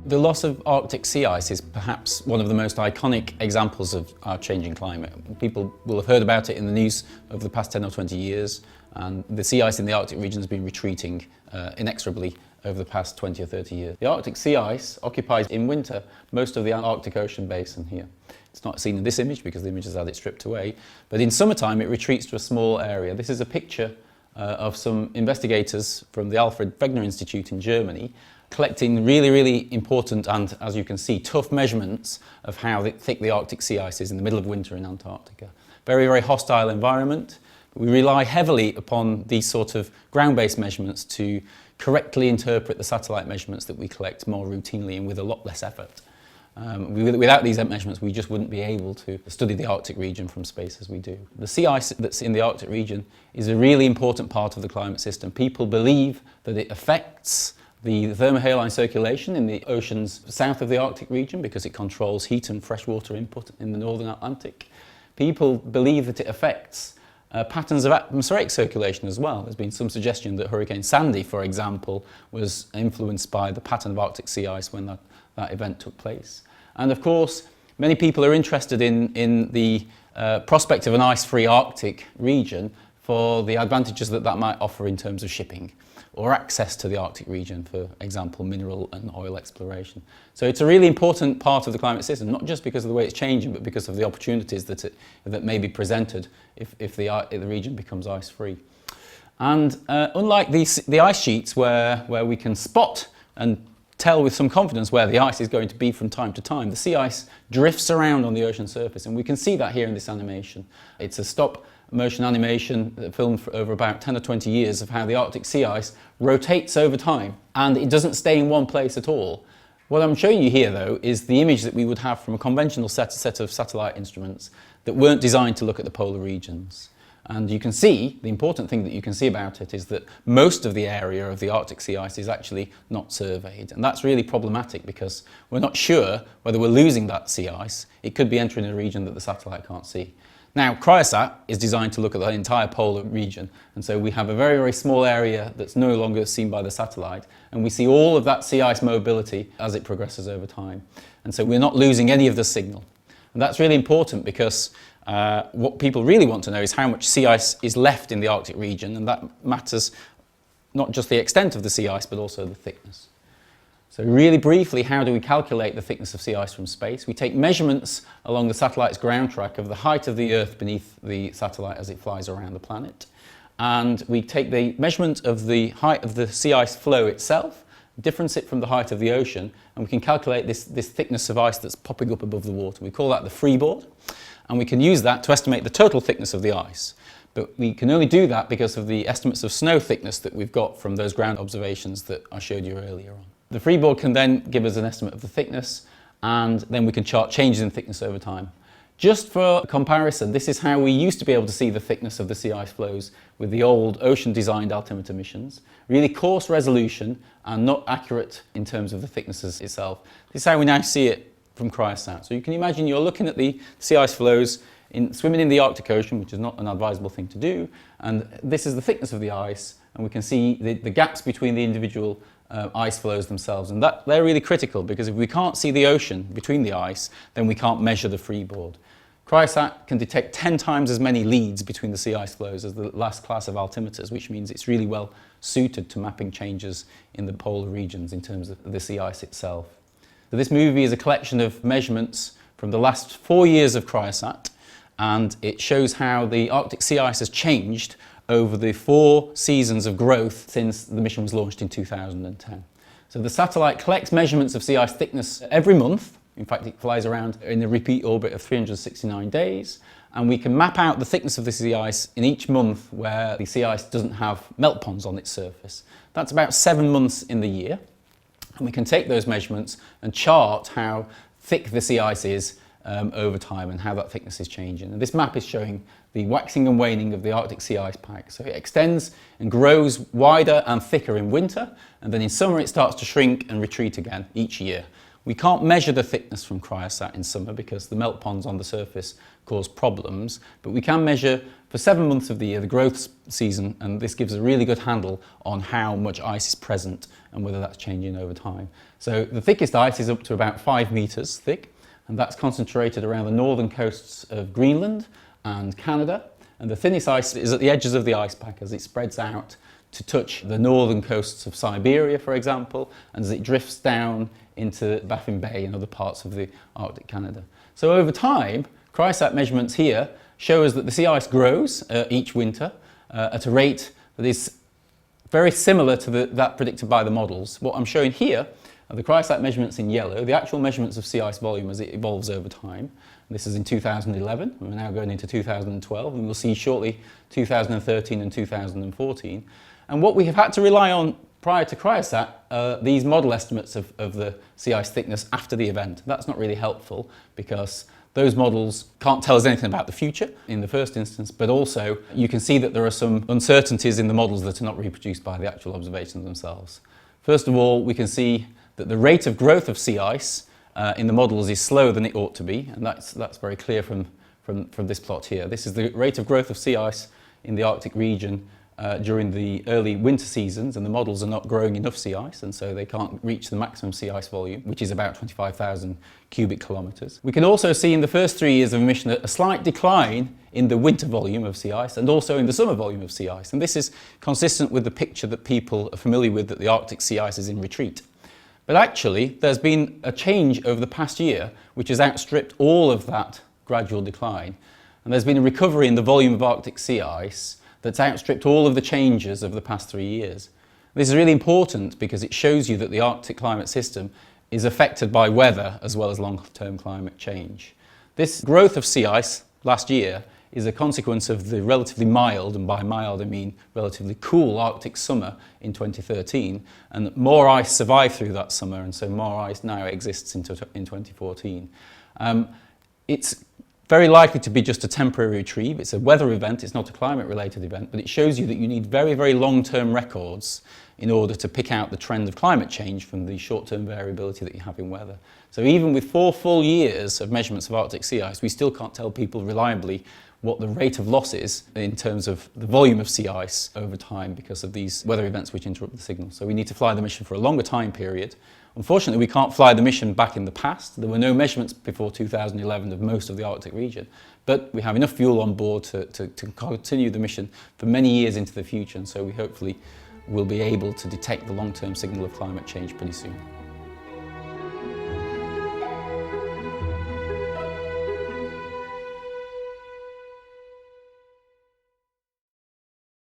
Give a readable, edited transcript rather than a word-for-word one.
The loss of Arctic sea ice is perhaps one of the most iconic examples of our changing climate. People will have heard about it in the news over the past 10 or 20 years, and the sea ice in the Arctic region has been retreating inexorably over the past 20 or 30 years. The Arctic sea ice occupies in winter most of the Arctic Ocean basin here. It's not seen in this image because the image has had it stripped away, but in summertime it retreats to a small area. This is a picture of some investigators from the Alfred Wegener Institute in Germany collecting really important and, as you can see, tough measurements of how thick the Arctic sea ice is in the middle of winter in Antarctica. Very hostile environment. We rely heavily upon these sort of ground-based measurements to correctly interpret the satellite measurements that we collect more routinely and with a lot less effort. Without these measurements, we just wouldn't be able to study the Arctic region from space as we do. The sea ice that's in the Arctic region is a really important part of the climate system. People believe that it affects the thermohaline circulation in the oceans south of the Arctic region because it controls heat and freshwater input in the northern Atlantic. People believe that it affects patterns of atmospheric circulation as well. There's been some suggestion that Hurricane Sandy, for example, was influenced by the pattern of Arctic sea ice when that event took place. And of course, many people are interested in the prospect of an ice-free Arctic region for the advantages that might offer in terms of shipping or access to the Arctic region, for example, mineral and oil exploration. So it's a really important part of the climate system, not just because of the way it's changing, but because of the opportunities that may be presented if the region becomes ice-free. And unlike the ice sheets where we can spot and tell with some confidence where the ice is going to be from time to time, the sea ice drifts around on the ocean surface, and we can see that here in this animation. It's a stop-motion animation filmed for over about 10 or 20 years of how the Arctic sea ice rotates over time, and it doesn't stay in one place at all. What I'm showing you here, though, is the image that we would have from a conventional set of satellite instruments that weren't designed to look at the polar regions. And you can see, the important thing that you can see about it is that most of the area of the Arctic sea ice is actually not surveyed. And that's really problematic because we're not sure whether we're losing that sea ice. It could be entering a region that the satellite can't see. Now, Cryosat is designed to look at the entire polar region, and so we have a very small area that's no longer seen by the satellite, and we see all of that sea ice mobility as it progresses over time. And so we're not losing any of the signal. And that's really important because what people really want to know is how much sea ice is left in the Arctic region, and that matters not just the extent of the sea ice, but also the thickness. So really briefly, how do we calculate the thickness of sea ice from space? We take measurements along the satellite's ground track of the height of the Earth beneath the satellite as it flies around the planet. And we take the measurement of the height of the sea ice flow itself, difference it from the height of the ocean, and we can calculate this thickness of ice that's popping up above the water. We call that the freeboard, and we can use that to estimate the total thickness of the ice. But we can only do that because of the estimates of snow thickness that we've got from those ground observations that I showed you earlier on. The freeboard can then give us an estimate of the thickness, and then we can chart changes in thickness over time. Just for comparison, this is how we used to be able to see the thickness of the sea ice flows with the old ocean-designed altimeter missions. Really coarse resolution and not accurate in terms of the thicknesses itself. This is how we now see it from Cryosat. So you can imagine you're looking at the sea ice flows swimming in the Arctic Ocean, which is not an advisable thing to do, and this is the thickness of the ice, and we can see the gaps between the individual ice flows themselves, and they're really critical because if we can't see the ocean between the ice, then we can't measure the freeboard. Cryosat can detect 10 times as many leads between the sea ice flows as the last class of altimeters, which means it's really well suited to mapping changes in the polar regions in terms of the sea ice itself. So this movie is a collection of measurements from the last 4 years of Cryosat, and it shows how the Arctic sea ice has changed over the 4 seasons of growth since the mission was launched in 2010. So the satellite collects measurements of sea ice thickness every month. In fact, it flies around in a repeat orbit of 369 days, and we can map out the thickness of the sea ice in each month where the sea ice doesn't have melt ponds on its surface. That's about 7 months in the year, and we can take those measurements and chart how thick the sea ice is over time and how that thickness is changing. And this map is showing the waxing and waning of the Arctic sea ice pack. So it extends and grows wider and thicker in winter, and then in summer it starts to shrink and retreat again each year. We can't measure the thickness from Cryosat in summer because the melt ponds on the surface cause problems, but we can measure for for 7 months of the year, the growth season, and this gives a really good handle on how much ice is present and whether that's changing over time. So the thickest ice is up to about 5 meters thick, and that's concentrated around the northern coasts of Greenland and Canada. And the thinnest ice is at the edges of the ice pack as it spreads out to touch the northern coasts of Siberia, for example, and as it drifts down into Baffin Bay and other parts of the Arctic Canada. So over time, cryosat measurements here show us that the sea ice grows each winter at a rate that is very similar to that predicted by the models. What I'm showing here are the cryosat measurements in yellow, the actual measurements of sea ice volume as it evolves over time. This is in 2011, we're now going into 2012, and we'll see shortly 2013 and 2014. And what we have had to rely on prior to cryosat are these model estimates of the sea ice thickness after the event. That's not really helpful because those models can't tell us anything about the future in the first instance, but also you can see that there are some uncertainties in the models that are not reproduced by the actual observations themselves. First of all, we can see that the rate of growth of sea ice in the models is slower than it ought to be, and that's very clear from this plot here. This is the rate of growth of sea ice in the Arctic region during the early winter seasons, and the models are not growing enough sea ice, and so they can't reach the maximum sea ice volume, which is about 25,000 cubic kilometres. We can also see in the first 3 years of emission a slight decline in the winter volume of sea ice and also in the summer volume of sea ice, and this is consistent with the picture that people are familiar with, that the Arctic sea ice is in retreat. But actually, there's been a change over the past year which has outstripped all of that gradual decline, and there's been a recovery in the volume of Arctic sea ice that's outstripped all of the changes of the past 3 years. This is really important because it shows you that the Arctic climate system is affected by weather as well as long-term climate change. This growth of sea ice last year is a consequence of the relatively mild, and by mild I mean relatively cool Arctic summer in 2013, and more ice survived through that summer, and so more ice now exists in 2014. It's very likely to be just a temporary retrieve. It's a weather event, it's not a climate-related event, but it shows you that you need very, very long-term records in order to pick out the trend of climate change from the short-term variability that you have in weather. So even with 4 full years of measurements of Arctic sea ice, we still can't tell people reliably what the rate of loss is in terms of the volume of sea ice over time because of these weather events which interrupt the signal. So we need to fly the mission for a longer time period. Unfortunately, we can't fly the mission back in the past. There were no measurements before 2011 of most of the Arctic region, but we have enough fuel on board to continue the mission for many years into the future, and so we hopefully will be able to detect the long-term signal of climate change pretty soon.